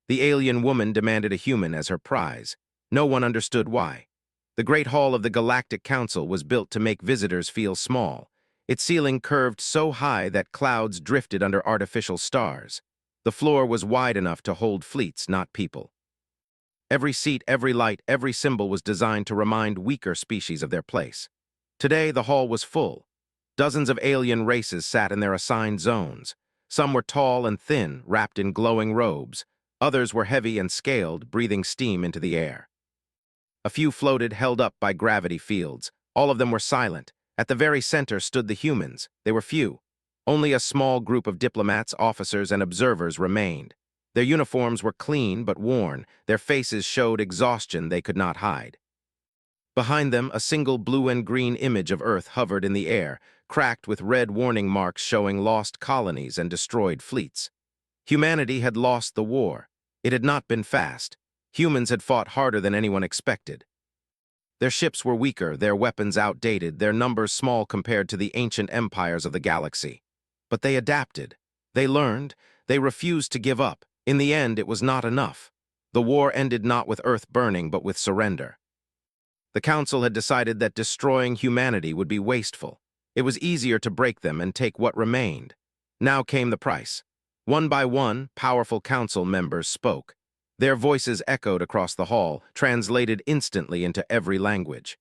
The alien woman demanded a human as her prize. No one understood why. The Great Hall of the Galactic Council was built to make visitors feel small. Its ceiling curved so high that clouds drifted under artificial stars. The floor was wide enough to hold fleets, not people. Every seat, every light, every symbol was designed to remind weaker species of their place. Today, the hall was full. Dozens of alien races sat in their assigned zones. Some were tall and thin, wrapped in glowing robes. Others were heavy and scaled, breathing steam into the air. A few floated, held up by gravity fields. All of them were silent. At the very center stood the humans. They were few. Only a small group of diplomats, officers, and observers remained. Their uniforms were clean but worn. Their faces showed exhaustion they could not hide. Behind them, a single blue and green image of Earth hovered in the air, cracked with red warning marks showing lost colonies and destroyed fleets. Humanity had lost the war. It had not been fast. Humans had fought harder than anyone expected. Their ships were weaker, their weapons outdated, their numbers small compared to the ancient empires of the galaxy. But they adapted. They learned. They refused to give up. In the end, it was not enough. The war ended not with Earth burning, but with surrender. The Council had decided that destroying humanity would be wasteful. It was easier to break them and take what remained. Now came the price. One by one, powerful Council members spoke. Their voices echoed across the hall, translated instantly into every language.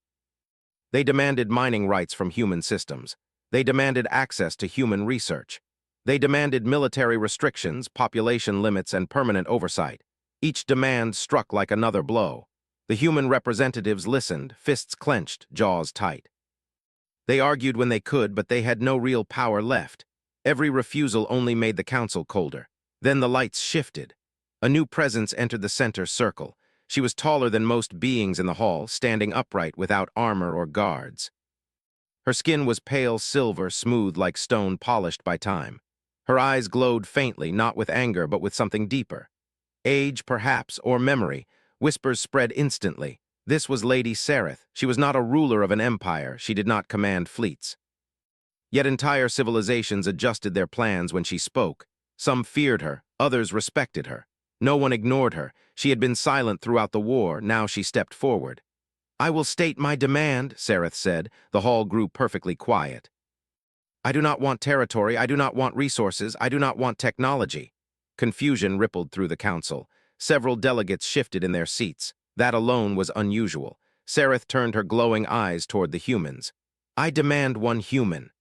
They demanded mining rights from human systems. They demanded access to human research. They demanded military restrictions, population limits, and permanent oversight. Each demand struck like another blow. The human representatives listened, fists clenched, jaws tight. They argued when they could, but they had no real power left. Every refusal only made the Council colder. Then the lights shifted. A new presence entered the center circle. She was taller than most beings in the hall, standing upright without armor or guards. Her skin was pale silver, smooth like stone polished by time. Her eyes glowed faintly, not with anger, but with something deeper. Age, perhaps, or memory. Whispers spread instantly. This was Lady Sereth. She was not a ruler of an empire. She did not command fleets. Yet entire civilizations adjusted their plans when she spoke. Some feared her, others respected her. No one ignored her. She had been silent throughout the war. Now she stepped forward. "I will state my demand," Sereth said. The hall grew perfectly quiet. "I do not want territory. I do not want resources. I do not want technology." Confusion rippled through the Council. Several delegates shifted in their seats. That alone was unusual. Sereth turned her glowing eyes toward the humans. "I demand one human."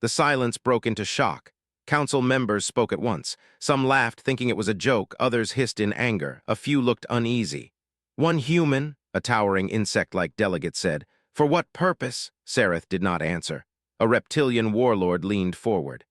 The silence broke into shock. Council members spoke at once. Some laughed, thinking it was a joke. Others hissed in anger. A few looked uneasy. "One human," a towering insect-like delegate said. "For what purpose?" Sereth did not answer. A reptilian warlord leaned forward.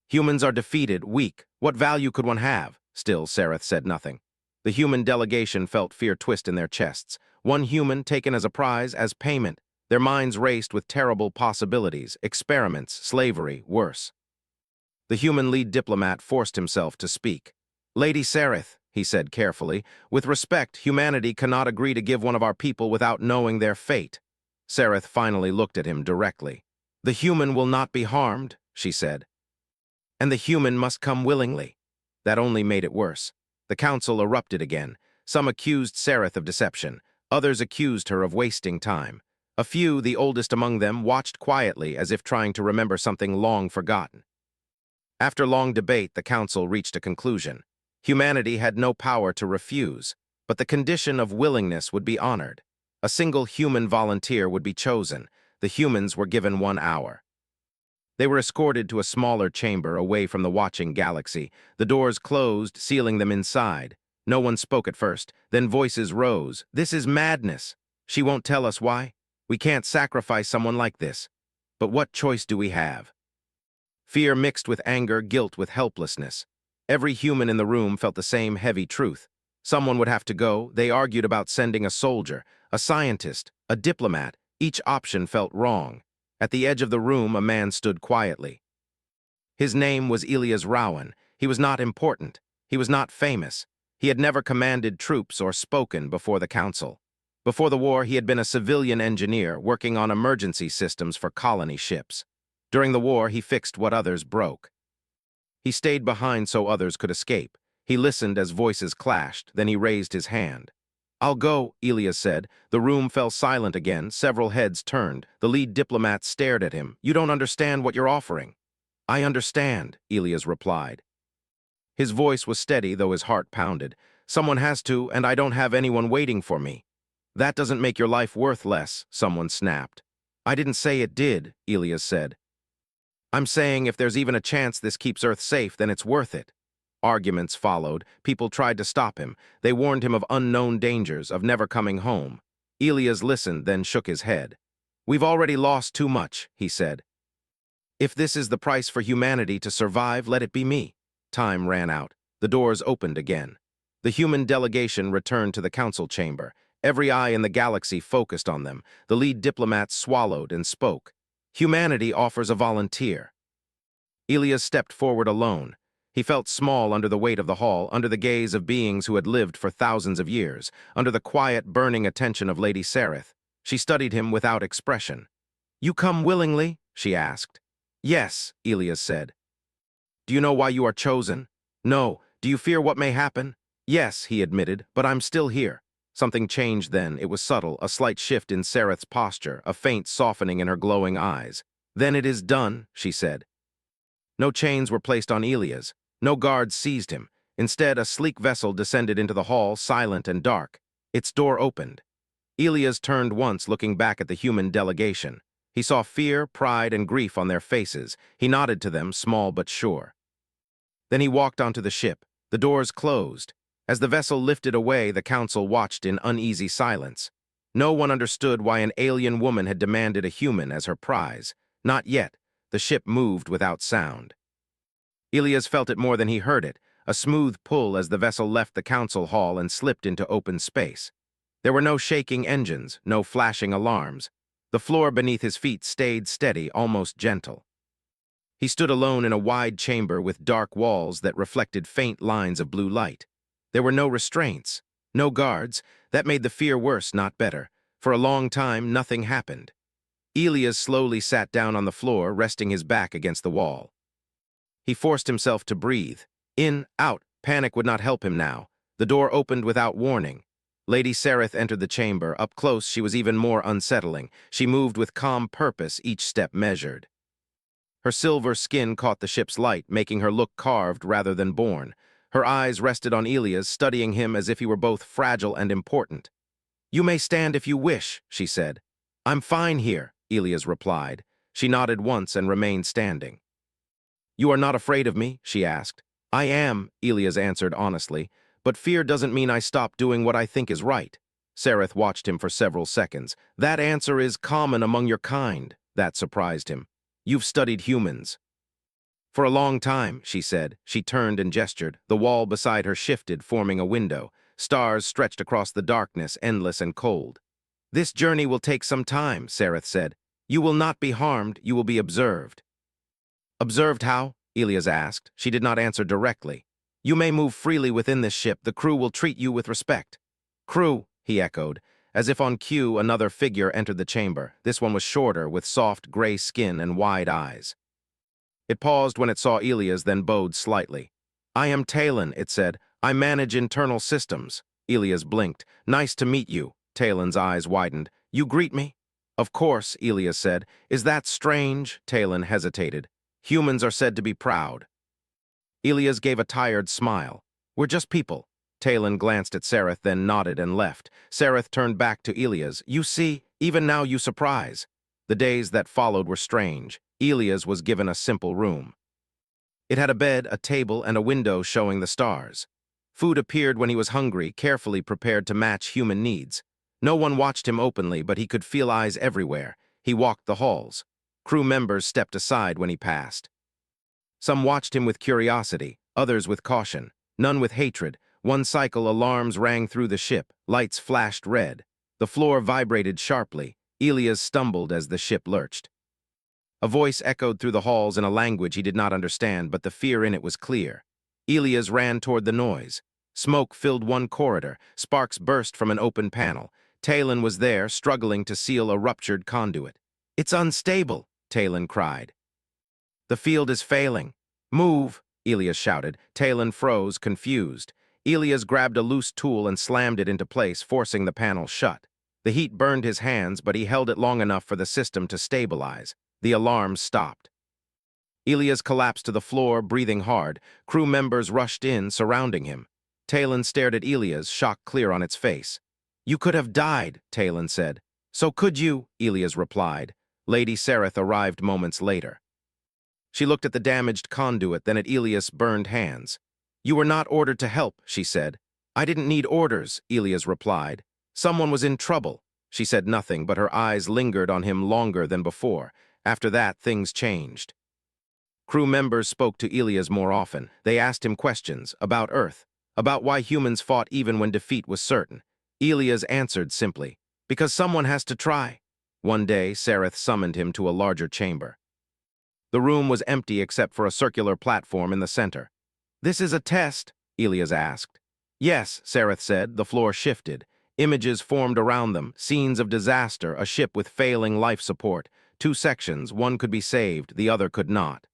"Humans are defeated, weak. What value could one have?" Still, Sereth said nothing. The human delegation felt fear twist in their chests. One human taken as a prize, as payment. Their minds raced with terrible possibilities, experiments, slavery, worse. The human lead diplomat forced himself to speak. "Lady Sereth," he said carefully, "with respect, humanity cannot agree to give one of our people without knowing their fate." Sereth finally looked at him directly. "The human will not be harmed," she said. "And the human must come willingly." That only made it worse. The Council erupted again. Some accused Sereth of deception. Others accused her of wasting time. A few, the oldest among them, watched quietly as if trying to remember something long forgotten. After long debate, the Council reached a conclusion. Humanity had no power to refuse, but the condition of willingness would be honored. A single human volunteer would be chosen. The humans were given 1 hour. They were escorted to a smaller chamber away from the watching galaxy. The doors closed, sealing them inside. No one spoke at first. Then voices rose. "This is madness. She won't tell us why. We can't sacrifice someone like this. But what choice do we have?" Fear mixed with anger, guilt with helplessness. Every human in the room felt the same heavy truth. Someone would have to go. They argued about sending a soldier, a scientist, a diplomat. Each option felt wrong. At the edge of the room, a man stood quietly. His name was Elias Rowan. He was not important. He was not famous. He had never commanded troops or spoken before the Council. Before the war, he had been a civilian engineer working on emergency systems for colony ships. During the war, he fixed what others broke. He stayed behind so others could escape. He listened as voices clashed, then he raised his hand. "I'll go," Elias said. The room fell silent again, several heads turned. The lead diplomat stared at him. "You don't understand what you're offering." "I understand," Elias replied. His voice was steady, though his heart pounded. "Someone has to, and I don't have anyone waiting for me." "That doesn't make your life worth less," someone snapped. "I didn't say it did," Elias said. "I'm saying if there's even a chance this keeps Earth safe, then it's worth it." Arguments followed. People tried to stop him. They warned him of unknown dangers, of never coming home. Elias listened, then shook his head. "We've already lost too much," he said. "If this is the price for humanity to survive, let it be me." Time ran out. The doors opened again. The human delegation returned to the council chamber. Every eye in the galaxy focused on them. The lead diplomat swallowed and spoke. "Humanity offers a volunteer." Elias stepped forward alone. He felt small under the weight of the hall, under the gaze of beings who had lived for thousands of years, under the quiet, burning attention of Lady Sareth. She studied him without expression. "You come willingly?" she asked. "Yes," Elias said. "Do you know why you are chosen?" "No." "Do you fear what may happen?" "Yes," he admitted, "but I'm still here." Something changed then. It was subtle, a slight shift in Sareth's posture, a faint softening in her glowing eyes. "Then it is done," she said. No chains were placed on Elias. No guards seized him. Instead, a sleek vessel descended into the hall, silent and dark. Its door opened. Elias turned once, looking back at the human delegation. He saw fear, pride, and grief on their faces. He nodded to them, small but sure. Then he walked onto the ship. The doors closed. As the vessel lifted away, the council watched in uneasy silence. No one understood why an alien woman had demanded a human as her prize. Not yet. The ship moved without sound. Elias felt it more than he heard it, a smooth pull as the vessel left the council hall and slipped into open space. There were no shaking engines, no flashing alarms. The floor beneath his feet stayed steady, almost gentle. He stood alone in a wide chamber with dark walls that reflected faint lines of blue light. There were no restraints, no guards. That made the fear worse, not better. For a long time, nothing happened. Elias slowly sat down on the floor, resting his back against the wall. He forced himself to breathe. In, out. Panic would not help him now. The door opened without warning. Lady Sareth entered the chamber. Up close, she was even more unsettling. She moved with calm purpose, each step measured. Her silver skin caught the ship's light, making her look carved rather than born. Her eyes rested on Elias, studying him as if he were both fragile and important. "You may stand if you wish," she said. "I'm fine here," Elias replied. She nodded once and remained standing. "You are not afraid of me?" she asked. "I am," Elias answered honestly, "but fear doesn't mean I stop doing what I think is right." Sareth watched him for several seconds. "That answer is common among your kind." That surprised him. "You've studied humans." "For a long time," she said. She turned and gestured. The wall beside her shifted, forming a window. Stars stretched across the darkness, endless and cold. "This journey will take some time," Sareth said. "You will not be harmed, you will be observed." "Observed how?" Elias asked. She did not answer directly. "You may move freely within this ship. The crew will treat you with respect." "Crew," he echoed. As if on cue, another figure entered the chamber. This one was shorter, with soft gray skin and wide eyes. It paused when it saw Elias, then bowed slightly. "I am Talon," it said. "I manage internal systems." Elias blinked. "Nice to meet you." Talon's eyes widened. "You greet me?" "Of course," Elias said. "Is that strange?" Talon hesitated. "Humans are said to be proud." Elias gave a tired smile. "We're just people." Talon glanced at Sareth, then nodded and left. Sareth turned back to Elias. "You see, even now you surprise." The days that followed were strange. Elias was given a simple room. It had a bed, a table, and a window showing the stars. Food appeared when he was hungry, carefully prepared to match human needs. No one watched him openly, but he could feel eyes everywhere. He walked the halls. Crew members stepped aside when he passed. Some watched him with curiosity, others with caution, none with hatred. One cycle, alarms rang through the ship, lights flashed red. The floor vibrated sharply. Elias stumbled as the ship lurched. A voice echoed through the halls in a language he did not understand, but the fear in it was clear. Elias ran toward the noise. Smoke filled one corridor. Sparks burst from an open panel. Talon was there, struggling to seal a ruptured conduit. "It's unstable," Talon cried. "The field is failing." "Move," Elias shouted. Talon froze, confused. Elias grabbed a loose tool and slammed it into place, forcing the panel shut. The heat burned his hands, but he held it long enough for the system to stabilize. The alarm stopped. Elias collapsed to the floor, breathing hard. Crew members rushed in, surrounding him. Talon stared at Elias, shock clear on its face. "You could have died," Talon said. "So could you," Elias replied. Lady Sereth arrived moments later. She looked at the damaged conduit, then at Elias' burned hands. "You were not ordered to help," she said. "I didn't need orders," Elias replied. "Someone was in trouble." She said nothing, but her eyes lingered on him longer than before. After that, things changed. Crew members spoke to Elias more often. They asked him questions about Earth, about why humans fought even when defeat was certain. Elias answered simply, "Because someone has to try." One day, Sereth summoned him to a larger chamber. The room was empty except for a circular platform in the center. "This is a test?" Elias asked. "Yes," Sereth said. The floor shifted. Images formed around them, scenes of disaster, a ship with failing life support. 2 sections, one could be saved, the other could not.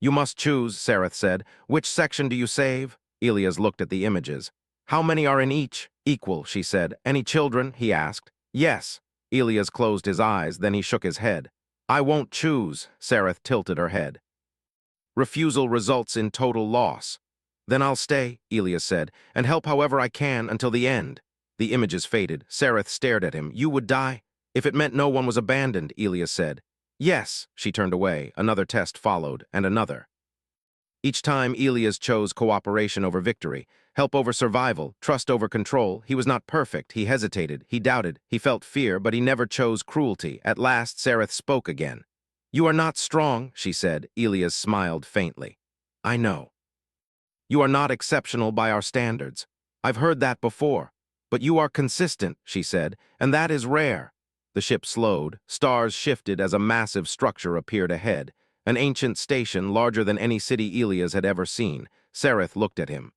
"You must choose," Sereth said. "Which section do you save?" Elias looked at the images. "How many are in each?" "Equal," she said. "Any children?" he asked. "Yes." Elias closed his eyes, then he shook his head. "I won't choose." Sereth tilted her head. "Refusal results in total loss." "Then I'll stay," Elias said, "and help however I can until the end." The images faded. Sereth stared at him. "You would die?" "If it meant no one was abandoned," Elias said. "Yes." She turned away. Another test followed, and another. Each time, Elias chose cooperation over victory, help over survival, trust over control. He was not perfect. He hesitated. He doubted. He felt fear, but he never chose cruelty. At last, Sereth spoke again. "You are not strong," she said. Elias smiled faintly. "I know. You are not exceptional by our standards. I've heard that before. But you are consistent," she said, "and that is rare." The ship slowed. Stars shifted as a massive structure appeared ahead. An ancient station larger than any city Elias had ever seen. Sereth looked at him.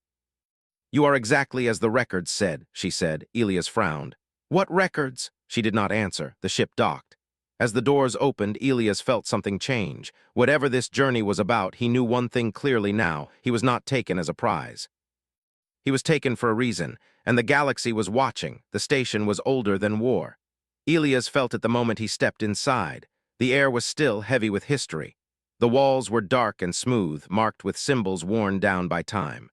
"You are exactly as the records said," she said. Elias frowned. "What records?" She did not answer. The ship docked. As the doors opened, Elias felt something change. Whatever this journey was about, he knew one thing clearly now. He was not taken as a prize. He was taken for a reason, and the galaxy was watching. The station was older than war. Elias felt it the moment he stepped inside. The air was still heavy with history. The walls were dark and smooth, marked with symbols worn down by time.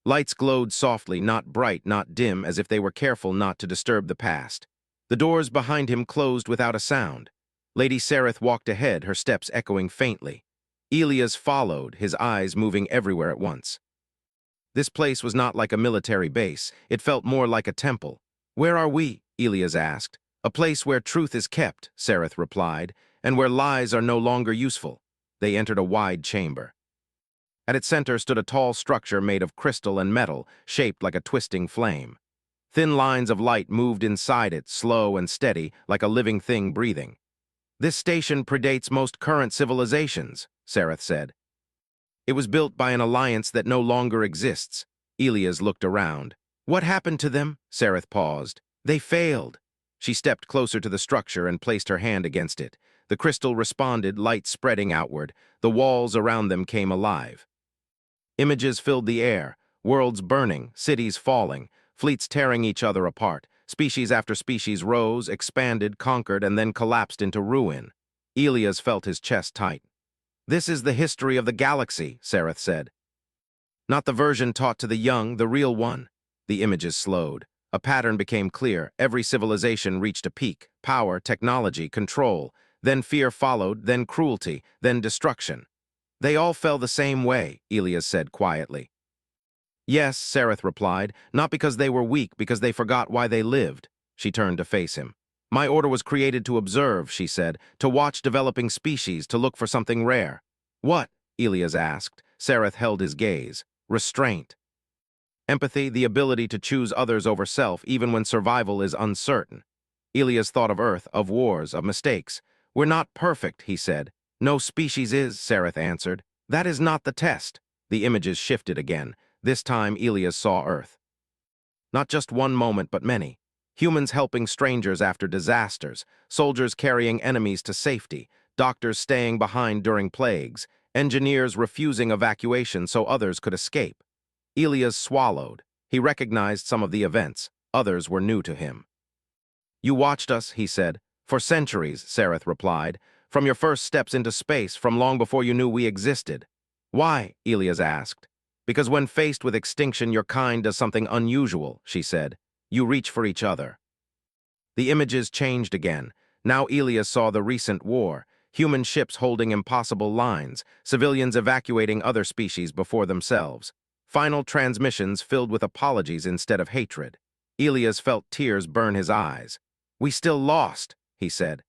Lights glowed softly, not bright, not dim, as if they were careful not to disturb the past. The doors behind him closed without a sound. Lady Sereth walked ahead, her steps echoing faintly. Elias followed, his eyes moving everywhere at once. This place was not like a military base. It felt more like a temple. "Where are we?" Elias asked. "A place where truth is kept," Sereth replied, "and where lies are no longer useful." They entered a wide chamber. At its center stood a tall structure made of crystal and metal, shaped like a twisting flame. Thin lines of light moved inside it, slow and steady, like a living thing breathing. "This station predates most current civilizations," Sereth said. "It was built by an alliance that no longer exists." Elias looked around. "What happened to them?" Sereth paused. "They failed." She stepped closer to the structure and placed her hand against it. The crystal responded, light spreading outward. The walls around them came alive. Images filled the air, worlds burning, cities falling, fleets tearing each other apart. Species after species rose, expanded, conquered, and then collapsed into ruin. Elias felt his chest tight. "This is the history of the galaxy," Sereth said. "Not the version taught to the young, the real one." The images slowed. A pattern became clear. Every civilization reached a peak. Power, technology, control. Then fear followed, then cruelty, then destruction. "They all fell the same way," Elias said quietly. "Yes," Sereth replied, "not because they were weak, because they forgot why they lived." She turned to face him. "My order was created to observe," she said, "to watch developing species, to look for something rare." "What?" Elias asked. Sereth held his gaze. "Restraint. Empathy, the ability to choose others over self, even when survival is uncertain." Elias thought of Earth, of wars, of mistakes. "We're not perfect," he said. "No species is," Sereth answered. "That is not the test." The images shifted again. This time, Elias saw Earth. Not just one moment, but many. Humans helping strangers after disasters, soldiers carrying enemies to safety, doctors staying behind during plagues, engineers refusing evacuation so others could escape. Elias swallowed. He recognized some of the events. Others were new to him. "You watched us," he said. "For centuries," Sareth replied. "From your first steps into space, from long before you knew we existed." "Why?" Elias asked. "Because when faced with extinction, your kind does something unusual," she said. "You reach for each other." The images changed again. Now Elias saw the recent war, human ships holding impossible lines, civilians evacuating other species before themselves. Final transmissions filled with apologies instead of hatred. Elias felt tears burn his eyes. "We still lost," he said.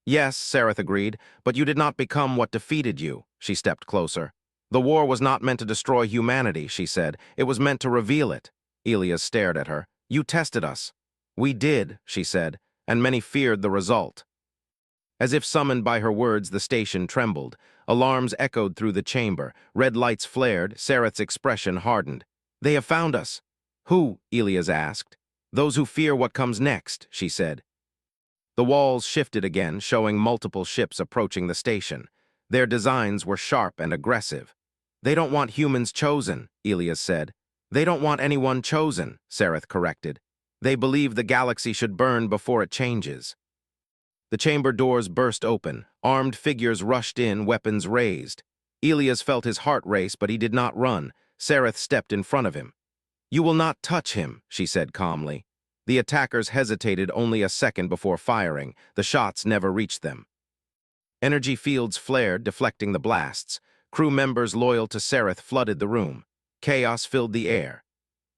"Yes," Sareth agreed, "but you did not become what defeated you." She stepped closer. "The war was not meant to destroy humanity," she said. "It was meant to reveal it." Elias stared at her. "You tested us." "We did," she said, "and many feared the result." As if summoned by her words, the station trembled. Alarms echoed through the chamber. Red lights flared. Sareth's expression hardened. "They have found us." "Who?" Elias asked. "Those who fear what comes next," she said. The walls shifted again, showing multiple ships approaching the station. Their designs were sharp and aggressive. "They don't want humans chosen," Elias said. "They don't want anyone chosen," Sareth corrected. "They believe the galaxy should burn before it changes." The chamber doors burst open. Armed figures rushed in, weapons raised. Elias felt his heart race, but he did not run. Sareth stepped in front of him. "You will not touch him," she said calmly. The attackers hesitated only a second before firing. The shots never reached them. Energy fields flared, deflecting the blasts. Crew members loyal to Sareth flooded the room. Chaos filled the air.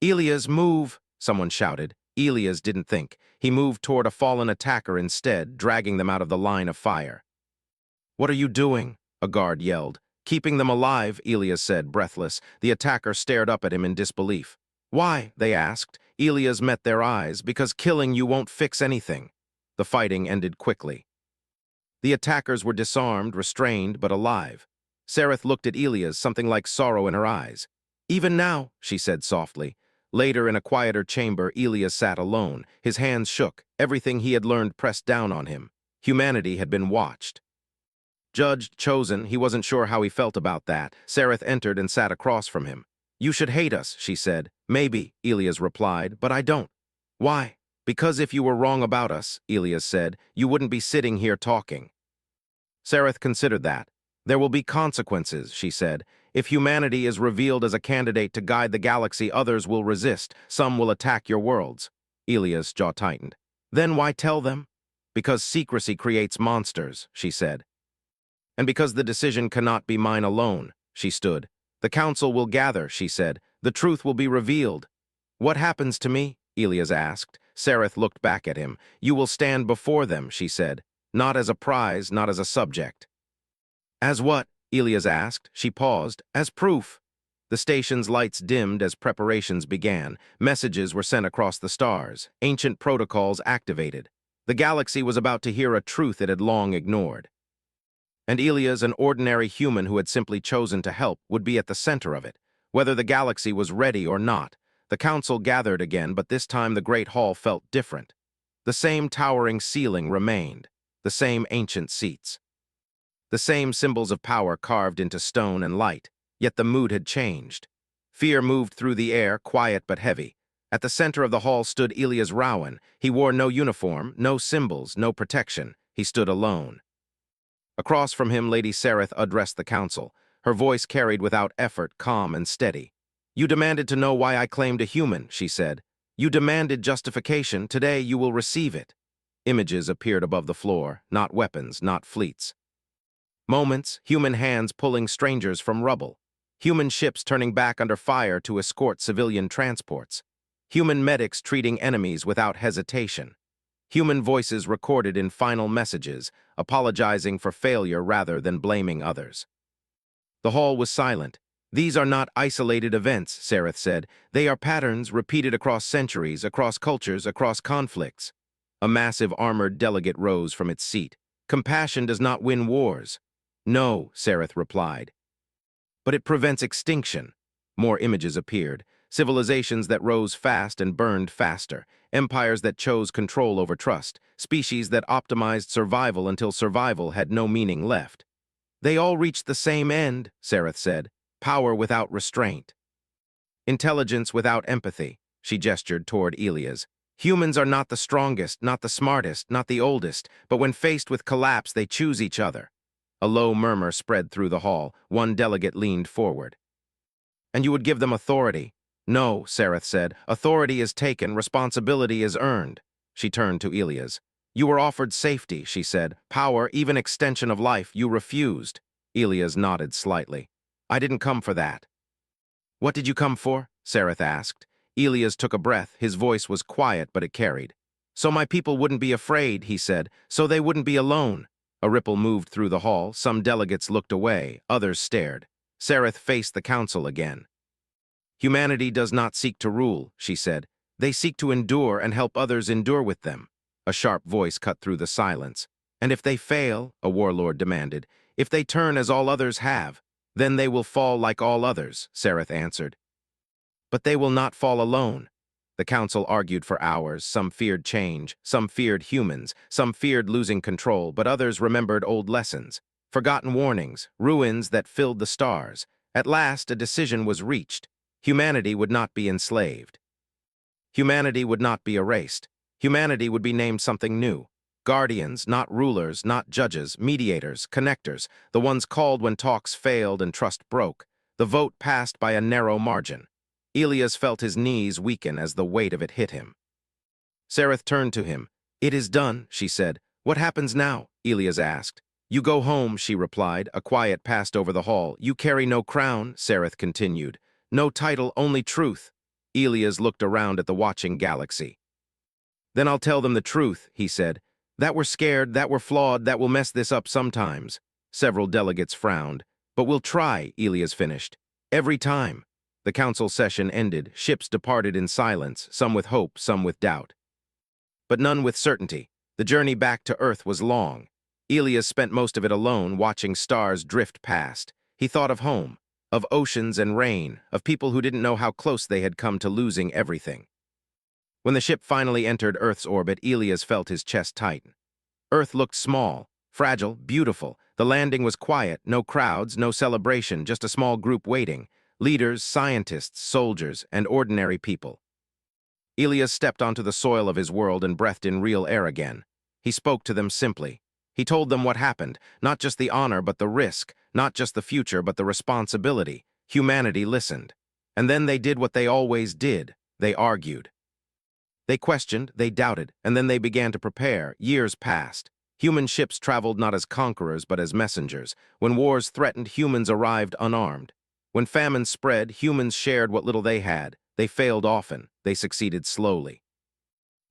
"Elias, move!" someone shouted. Elias didn't think. He moved toward a fallen attacker instead, dragging them out of the line of fire. "What are you doing?" a guard yelled. "Keeping them alive," Elias said, breathless. The attacker stared up at him in disbelief. "Why?" they asked. Elias met their eyes. "Because killing you won't fix anything." The fighting ended quickly. The attackers were disarmed, restrained, but alive. Sareth looked at Elias, something like sorrow in her eyes. "Even now," she said softly. Later, in a quieter chamber, Elias sat alone. His hands shook. Everything he had learned pressed down on him. Humanity had been watched. Judged, chosen, he wasn't sure how he felt about that. Sareth entered and sat across from him. "You should hate us," she said. "Maybe," Elias replied, "but I don't." "Why?" "Because if you were wrong about us," Elias said, "you wouldn't be sitting here talking." Sareth considered that. "There will be consequences," she said. "If humanity is revealed as a candidate to guide the galaxy, others will resist. Some will attack your worlds." Elias' jaw tightened. "Then why tell them?" "Because secrecy creates monsters," she said. "And because the decision cannot be mine alone," she stood. "The council will gather," she said. "The truth will be revealed." "What happens to me?" Elias asked. Sareth looked back at him. "You will stand before them," she said. "Not as a prize, not as a subject." "As what?" Elias asked. She paused. "As proof." The station's lights dimmed as preparations began. Messages were sent across the stars. Ancient protocols activated. The galaxy was about to hear a truth it had long ignored. And Elias, an ordinary human who had simply chosen to help, would be at the center of it. Whether the galaxy was ready or not, the council gathered again, but this time the Great Hall felt different. The same towering ceiling remained, the same ancient seats, the same symbols of power carved into stone and light, yet the mood had changed. Fear moved through the air, quiet but heavy. At the center of the hall stood Elias Rowan. He wore no uniform, no symbols, no protection. He stood alone. Across from him, Lady Sareth addressed the council. Her voice carried without effort, calm and steady. "You demanded to know why I claimed a human," she said. "You demanded justification. Today you will receive it." Images appeared above the floor, not weapons, not fleets. Moments, human hands pulling strangers from rubble. Human ships turning back under fire to escort civilian transports. Human medics treating enemies without hesitation. Human voices recorded in final messages, apologizing for failure rather than blaming others. The hall was silent. "These are not isolated events," Sareth said. "They are patterns repeated across centuries, across cultures, across conflicts." A massive armored delegate rose from its seat. "Compassion does not win wars." "No," Sareth replied. "But it prevents extinction." More images appeared. Civilizations that rose fast and burned faster. Empires that chose control over trust. Species that optimized survival until survival had no meaning left. They all reached the same end, Sareth said. Power without restraint. Intelligence without empathy, she gestured toward Elias. Humans are not the strongest, not the smartest, not the oldest, but when faced with collapse, they choose each other. A low murmur spread through the hall. One delegate leaned forward. And you would give them authority? No, Sareth said. Authority is taken, responsibility is earned. She turned to Elias. You were offered safety, she said. Power, even extension of life, you refused. Elias nodded slightly. I didn't come for that. What did you come for? Sareth asked. Elias took a breath. His voice was quiet, but it carried. So my people wouldn't be afraid, he said, so they wouldn't be alone. A ripple moved through the hall. Some delegates looked away. Others stared. Sareth faced the council again. Humanity does not seek to rule, she said. They seek to endure and help others endure with them. A sharp voice cut through the silence. And if they fail, a warlord demanded, if they turn as all others have, then they will fall like all others, Sareth answered. But they will not fall alone. The council argued for hours. Some feared change, some feared humans, some feared losing control, but others remembered old lessons, forgotten warnings, ruins that filled the stars. At last, a decision was reached. Humanity would not be enslaved. Humanity would not be erased. Humanity would be named something new. Guardians, not rulers, not judges, mediators, connectors, the ones called when talks failed and trust broke. The vote passed by a narrow margin. Elias felt his knees weaken as the weight of it hit him. Sareth turned to him. It is done, she said. What happens now? Elias asked. You go home, she replied. A quiet passed over the hall. You carry no crown, Sareth continued. No title, only truth. Elias looked around at the watching galaxy. Then I'll tell them the truth, he said. That we're scared, that we're flawed, that we'll mess this up sometimes. Several delegates frowned. But we'll try, Elias finished. Every time. The council session ended. Ships departed in silence, some with hope, some with doubt. But none with certainty. The journey back to Earth was long. Elias spent most of it alone, watching stars drift past. He thought of home, of oceans and rain, of people who didn't know how close they had come to losing everything. When the ship finally entered Earth's orbit, Elias felt his chest tighten. Earth looked small, fragile, beautiful. The landing was quiet, no crowds, no celebration, just a small group waiting. Leaders, scientists, soldiers, and ordinary people. Elias stepped onto the soil of his world and breathed in real air again. He spoke to them simply. He told them what happened, not just the honor but the risk, not just the future but the responsibility. Humanity listened. And then they did what they always did. They argued. They questioned, they doubted, and then they began to prepare. Years passed. Human ships traveled not as conquerors but as messengers. When wars threatened, humans arrived unarmed. When famine spread, humans shared what little they had. They failed often. They succeeded slowly.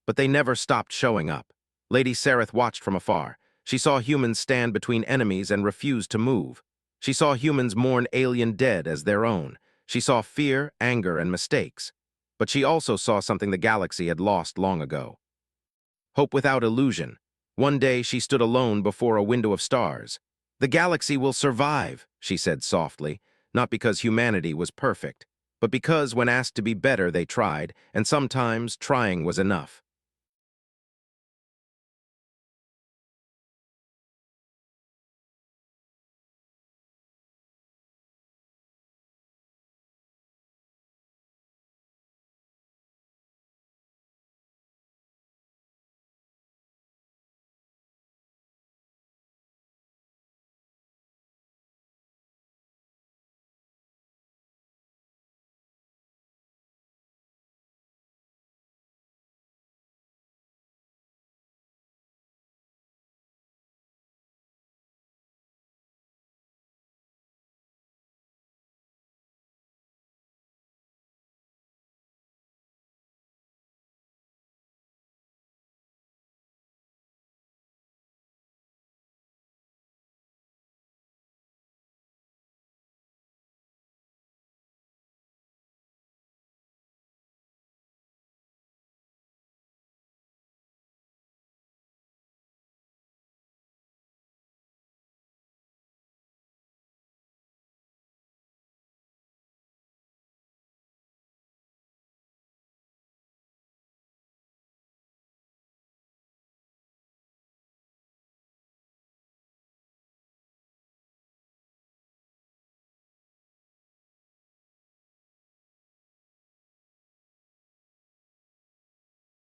But they never stopped showing up. Lady Sareth watched from afar. She saw humans stand between enemies and refuse to move. She saw humans mourn alien dead as their own. She saw fear, anger, and mistakes. But she also saw something the galaxy had lost long ago. Hope without illusion. One day she stood alone before a window of stars. The galaxy will survive, she said softly. Not because humanity was perfect, but because when asked to be better they tried, and sometimes trying was enough.